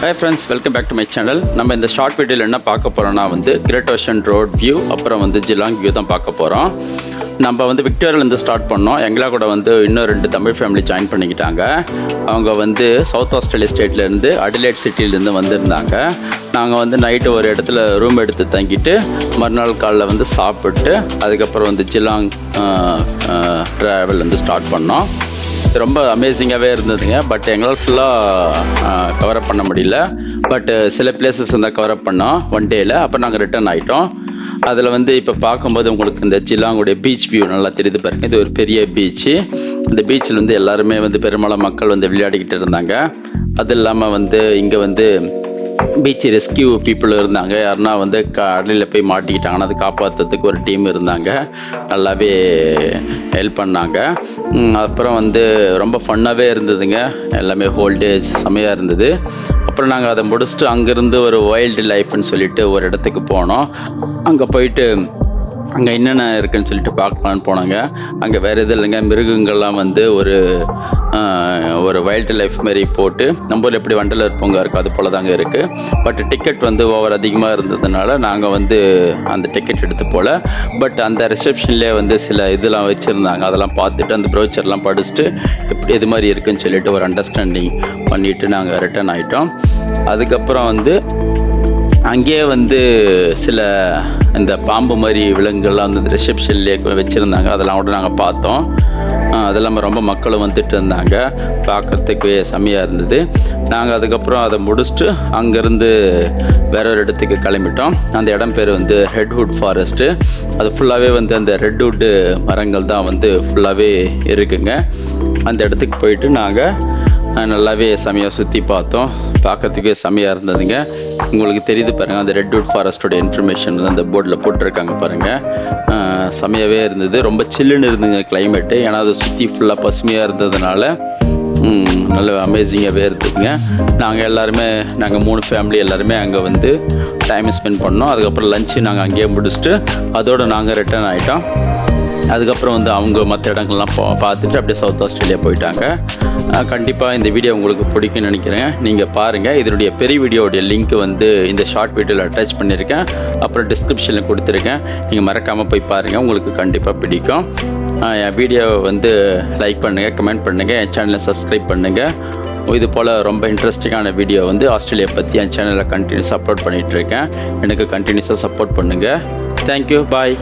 Hi friends, welcome back to my channel. நம்ம இந்த short வீடியோவில் என்ன பார்க்க போகிறோம்னா கிரேட் ஓஷன் ரோட் வியூ, அப்புறம் ஜிலாங் வியூ தான் பார்க்க போகிறோம். நம்ம விக்டோரியாவிலேருந்து ஸ்டார்ட் பண்ணோம். எங்களா கூட இன்னும் 2 தமிழ் ஃபேமிலி ஜாயின் பண்ணிக்கிட்டாங்க. அவங்க சவுத் ஆஸ்திரேலியா ஸ்டேட்லேருந்து அடிலைட் சிட்டிலேருந்து வந்திருந்தாங்க. நாங்கள் நைட்டு ஒரு இடத்துல ரூம் எடுத்து தங்கிட்டு மறுநாள் காலைல சாப்பிட்டு அதுக்கப்புறம் ஜிலாங் ட்ராவல் ஸ்டார்ட் பண்ணோம். ரொம்ப அமேசிங்காகவே இருந்ததுங்க. பட் எங்களால் ஃபுல்லாக கவரப் பண்ண முடியல. பட் சில பிளேசஸ் கவரப் பண்ணோம் ஒன் டேயில். அப்புறம் நாங்கள் ரிட்டர்ன் ஆகிட்டோம். அதில் இப்போ பார்க்கும்போது உங்களுக்கு இந்த ஜிலாங்குடைய பீச் வியூ நல்லா தெரியுது பாருங்க. இது ஒரு பெரிய பீச்சு. இந்த பீச்சில் எல்லாருமே பெரும்பாலும் மக்கள் விளையாடிக்கிட்டு இருந்தாங்க. அது இல்லாமல் இங்கே பீச் ரெஸ்கியூ பீப்புள் இருந்தாங்க. யாருன்னா கடலில் போய் மாட்டிக்கிட்டாங்கன்னா அதை காப்பாற்றுறதுக்கு ஒரு டீம் இருந்தாங்க. நல்லாவே ஹெல்ப் பண்ணாங்க. அப்புறம் ரொம்ப ஃபன்னாகவே இருந்ததுங்க. எல்லாமே ஹோல்டேஜ் செம்மையாக இருந்தது. அப்புறம் நாங்கள் அதை முடிச்சுட்டு அங்கேருந்து ஒரு வைல்டு லைஃப்னு சொல்லிட்டு ஒரு இடத்துக்கு போனோம். அங்கே போயிட்டு அங்கே என்னென்ன இருக்குன்னு சொல்லிட்டு பார்க்கலான்னு போனாங்க. அங்கே வேறு எதுவும் இல்லைங்க, மிருகங்கள்லாம் ஒரு வைல்டு லைஃப் மாரி போட்டு நம்ம ஊரில் எப்படி வண்டலர் பூங்கா இருக்குது அது போல் தாங்க இருக்குது. பட் டிக்கெட் ஓவர் அதிகமாக இருந்ததுனால நாங்கள் அந்த டிக்கெட் எடுத்து போகல. பட் அந்த ரிசப்ஷன்லேயே சில இதெல்லாம் வச்சுருந்தாங்க. அதெல்லாம் பார்த்துட்டு அந்த ப்ரோச்சர்லாம் படிச்சுட்டு இப்படி இது மாதிரி இருக்குன்னு சொல்லிட்டு ஒரு அண்டர்ஸ்டாண்டிங் பண்ணிவிட்டு நாங்கள் ரிட்டர்ன் ஆகிட்டோம். அதுக்கப்புறம் அங்கேயே சில இந்த பாம்பு மாதிரி விலங்குகள்லாம் ரிசப்ஷன்லேயே வச்சுருந்தாங்க. அதெல்லாம் கூட நாங்கள் பார்த்தோம். அதெல்லாம் ரொம்ப மக்களும் வந்துட்டு இருந்தாங்க. பார்க்குறதுக்கு செம்மையாக இருந்தது. நாங்கள் அதுக்கப்புறம் அதை முடிச்சுட்டு அங்கேருந்து வேற ஒரு இடத்துக்கு கிளம்பிட்டோம். அந்த இடம் பேர் ரெட்வுட் ஃபாரஸ்ட்டு. அது ஃபுல்லாகவே அந்த ரெட்வுட்டு மரங்கள் தான் ஃபுல்லாகவே இருக்குங்க. அந்த இடத்துக்கு போயிட்டு நாங்கள் நல்லாவே செம்மையாக சுற்றி பார்த்தோம். பார்க்கறதுக்கே செம்மையாக இருந்ததுங்க. உங்களுக்கு தெரியுது பாருங்கள், அந்த ரெட்வுட் ஃபாரஸ்ட்டோட இன்ஃபர்மேஷன் அந்த போர்டில் போட்டிருக்காங்க பாருங்கள். செம்மையாகவே இருந்தது. ரொம்ப சில்லுன்னு இருந்துங்க கிளைமேட்டு. ஏன்னா அதை சுற்றி ஃபுல்லாக பசுமையாக இருந்ததுனால நல்ல அமேசிங்காகவே இருந்ததுங்க. நாங்கள் 3 ஃபேமிலி எல்லாருமே அங்கே டைம் ஸ்பெண்ட் பண்ணோம். அதுக்கப்புறம் லஞ்சு நாங்கள் அங்கேயே முடிச்சுட்டு அதோடு நாங்கள் ரிட்டர்ன் ஆகிட்டோம். அதுக்கப்புறம் அவங்க மற்ற இடங்கள்லாம் பார்த்துட்டு அப்படியே சவுத் ஆஸ்திரேலியா போயிட்டாங்க. கண்டிப்பாக இந்த வீடியோ உங்களுக்கு பிடிக்கும்னு நினைக்கிறேன். நீங்கள் பாருங்கள். இதனுடைய பெரிய வீடியோடைய லிங்க் இந்த ஷார்ட் வீடியோவில் அட்டாச் பண்ணியிருக்கேன். அப்புறம் டிஸ்கிரிப்ஷனில் கொடுத்துருக்கேன். நீங்கள் மறக்காமல் போய் பாருங்கள், உங்களுக்கு கண்டிப்பாக பிடிக்கும். என் வீடியோவை லைக் பண்ணுங்கள், கமெண்ட் பண்ணுங்கள், என் சேனலை சப்ஸ்கிரைப் பண்ணுங்கள். இது போல் ரொம்ப இன்ட்ரெஸ்டிங்கான வீடியோ ஆஸ்திரேலியா பற்றி என் சேனலில் கண்டினியூஸாக அப்லோட் பண்ணிகிட்ருக்கேன். எனக்கு கண்டினியூஸாக சப்போர்ட் பண்ணுங்கள். தேங்க்யூ, பாய்.